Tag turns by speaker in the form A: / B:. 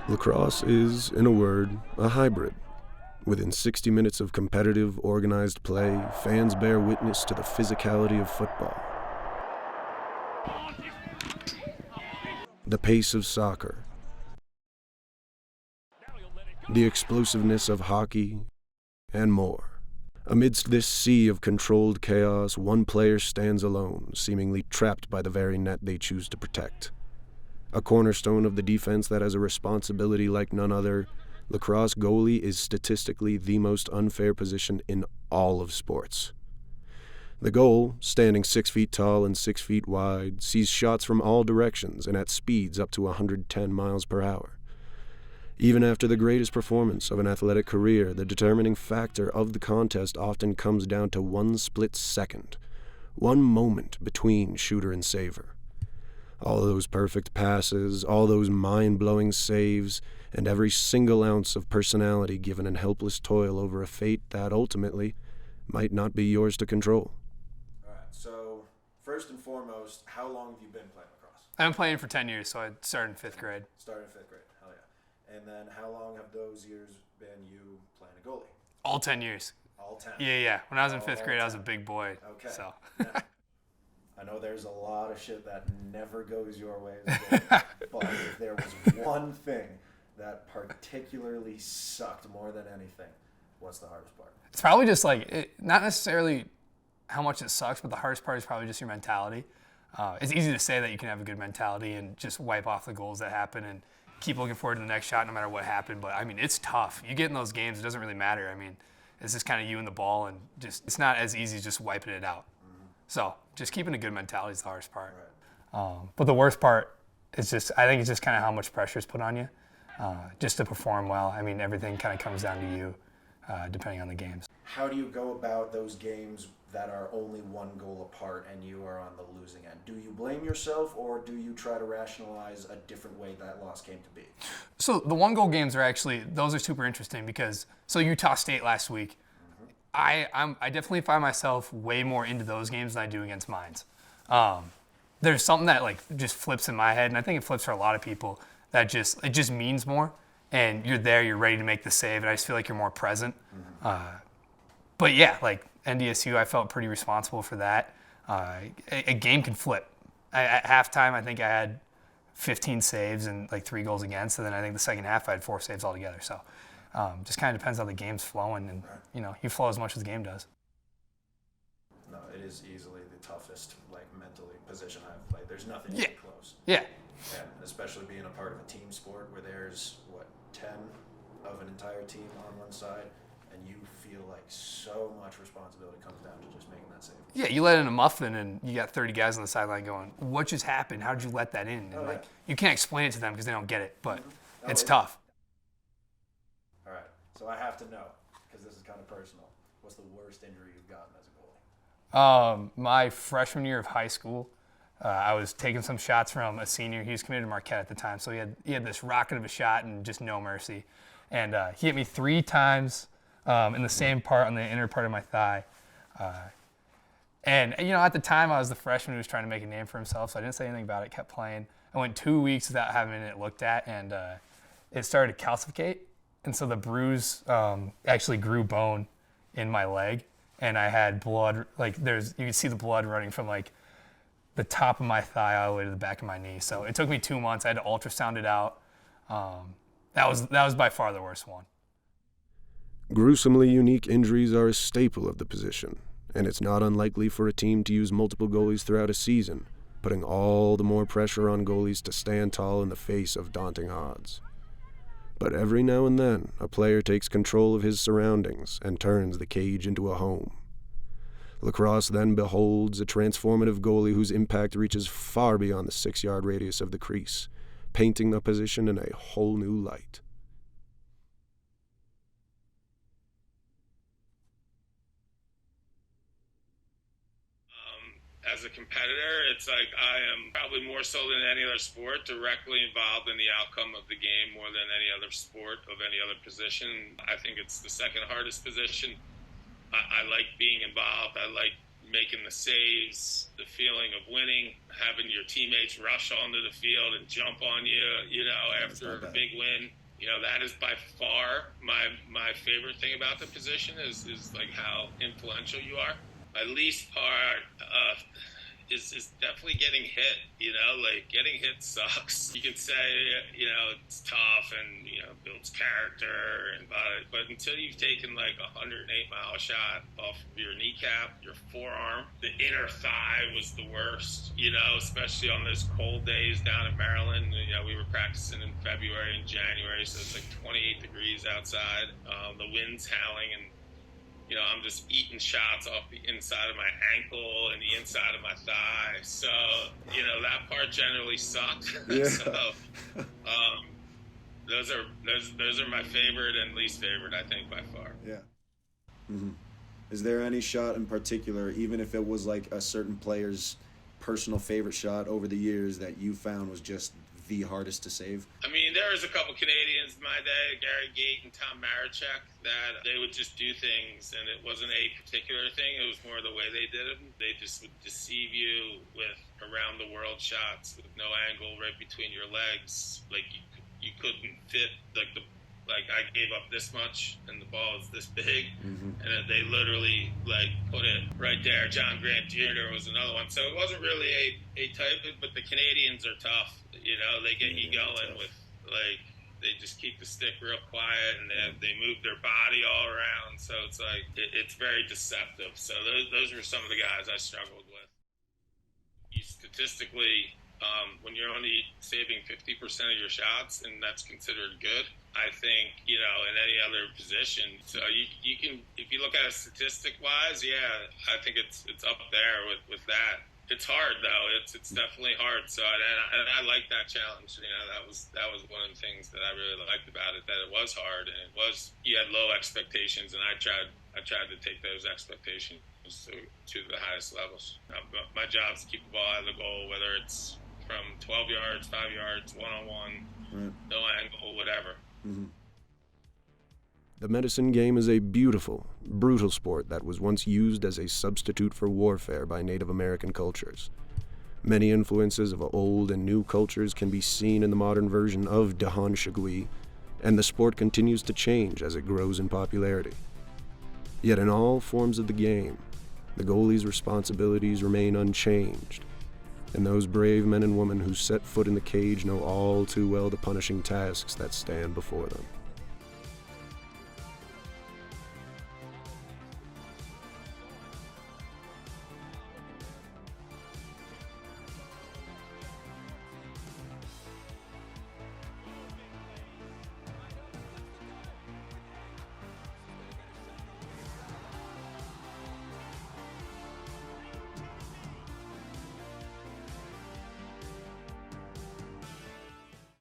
A: Lacrosse is, in a word, a hybrid. Within 60 minutes of competitive, organized play, fans bear witness to the physicality of football, the pace of soccer, the explosiveness of hockey, and more. Amidst this sea of controlled chaos, one player stands alone, seemingly trapped by the very net they choose to protect. A cornerstone of the defense that has a responsibility like none other, lacrosse goalie is statistically the most unfair position in all of sports. The goal, standing 6 feet tall and 6 feet wide, sees shots from all directions and at speeds up to 110 miles per hour. Even after the greatest performance of an athletic career, the determining factor of the contest often comes down to one split second, one moment between shooter and saver. All those perfect passes, all those mind-blowing saves, and every single ounce of personality given in helpless toil over a fate that ultimately might not be yours to control.
B: All right, so first and foremost, how long have you been playing lacrosse?
C: I've been playing for 10 years, so I started in 5th grade.
B: Started in 5th grade, hell yeah. And then how long have those years been you playing a goalie?
C: All 10 years.
B: All 10?
C: Yeah. When I was in 5th grade, I was a big boy.
B: Okay.
C: So.
B: Now, I know there's a lot of shit that never goes your way as a goalie, but if there was one thing that particularly sucked more than anything, what's the hardest part?
C: It's probably just not necessarily how much it sucks, but the hardest part is probably just your mentality. It's easy to say that you can have a good mentality and just wipe off the goals that happen and keep looking forward to the next shot no matter what happened. But, I mean, it's tough. You get in those games, it doesn't really matter. I mean, it's just kind of you and the ball, and just it's not as easy as just wiping it out. Mm-hmm. So just keeping a good mentality is the hardest part. Right. But the worst part is I think it's just kind of how much pressure is put on you just to perform well. I mean, everything kind of comes down to you depending on the games.
B: How do you go about those games that are only one goal apart and you are on the losing end? Do you blame yourself, or do you try to rationalize a different way that loss came to be?
C: So the one goal games those are super interesting because, so Utah State last week, mm-hmm. I definitely find myself way more into those games than I do against mines. There's something that just flips in my head, and I think it flips for a lot of people, that it just means more, and you're there, you're ready to make the save, and I just feel like you're more present. Mm-hmm. But yeah, NDSU, I felt pretty responsible for that. A game can flip. At halftime, I think I had 15 saves and 3 goals against, and then I think the second half I had 4 saves altogether. So just kind of depends how the game's flowing, and you flow as much as the game does.
B: No, it is easily the toughest, mentally, position I've played. There's nothing even close.
C: Yeah.
B: And especially being a part of a team sport where there's 10 of an entire team on one side, and you feel like so much responsibility comes down to just making that save.
C: Yeah, you let in a muffin and you got 30 guys on the sideline going, what just happened? How did you let that in? And you can't explain it to them because they don't get it, but it's tough.
B: All right, so I have to know, because this is kind of personal, what's the worst injury you've gotten as a goalie?
C: My freshman year of high school, I was taking some shots from a senior. He was committed to Marquette at the time, so he had this rocket of a shot and just no mercy. And he hit me 3 times in the same part on the inner part of my thigh. And at the time I was the freshman who was trying to make a name for himself, so I didn't say anything about it, kept playing. I went 2 weeks without having it looked at, and it started to calcificate. And so the bruise actually grew bone in my leg, and I had blood, you could see the blood running from the top of my thigh all the way to the back of my knee. So it took me 2 months. I had to ultrasound it out. That was by far the worst one.
A: Gruesomely unique injuries are a staple of the position, and it's not unlikely for a team to use multiple goalies throughout a season, putting all the more pressure on goalies to stand tall in the face of daunting odds. But every now and then, a player takes control of his surroundings and turns the cage into a home. Lacrosse then beholds a transformative goalie whose impact reaches far beyond the 6-yard radius of the crease, painting the position in a whole new light.
D: As a competitor, it's I am probably more so than any other sport directly involved in the outcome of the game more than any other sport of any other position. I think it's the second hardest position. I like being involved. I like making the saves, the feeling of winning, having your teammates rush onto the field and jump on you, after a big win. That is by far my favorite thing about the position is like how influential you are. My least part is definitely getting hit. Like getting hit sucks. You can say, it's tough and, builds character, but until you've taken like a 108-mile shot off your kneecap, your forearm, the inner thigh was the worst, especially on those cold days down in Maryland. We were practicing in February and January, so it's like 28 degrees outside. The wind's howling, and I'm just eating shots off the inside of my ankle and the inside of my thigh. So, that part generally sucked.
B: Yeah.
D: So, those are my favorite and least favorite, I think, by far.
B: Yeah. Mm-hmm. Is there any shot in particular, even if it was like a certain player's personal favorite shot over the years, that you found was just the hardest to save?
D: I mean, there was a couple Canadians in my day, Gary Gate and Tom Marachek, that they would just do things, and it wasn't a particular thing. It was more the way they did it. They just would deceive you with around-the-world shots with no angle right between your legs. Like, you couldn't fit, like I gave up this much, and the ball is this big, and they literally, put it right there. John Grant Jr. was another one. So it wasn't really a type of, but the Canadians are tough. They get you going with, they just keep the stick real quiet, and they move their body all around. So it's like, it's very deceptive. So those were some of the guys I struggled with. Statistically, when you're only saving 50% of your shots, and that's considered good, I think, in any other position. So you can, if you look at it statistic-wise, I think it's up there with that. It's hard though. It's definitely hard. So and I like that challenge. That was one of the things that I really liked about it. That it was hard, and you had low expectations, and I tried to take those expectations to the highest levels. My job is to keep the ball out of the goal, whether it's from 12 yards, 5 yards, one-on-one, no angle, whatever.
B: Mm-hmm.
A: The medicine game is a beautiful, brutal sport that was once used as a substitute for warfare by Native American cultures. Many influences of old and new cultures can be seen in the modern version of Dahan Shagui, and the sport continues to change as it grows in popularity. Yet in all forms of the game, the goalie's responsibilities remain unchanged, and those brave men and women who set foot in the cage know all too well the punishing tasks that stand before them.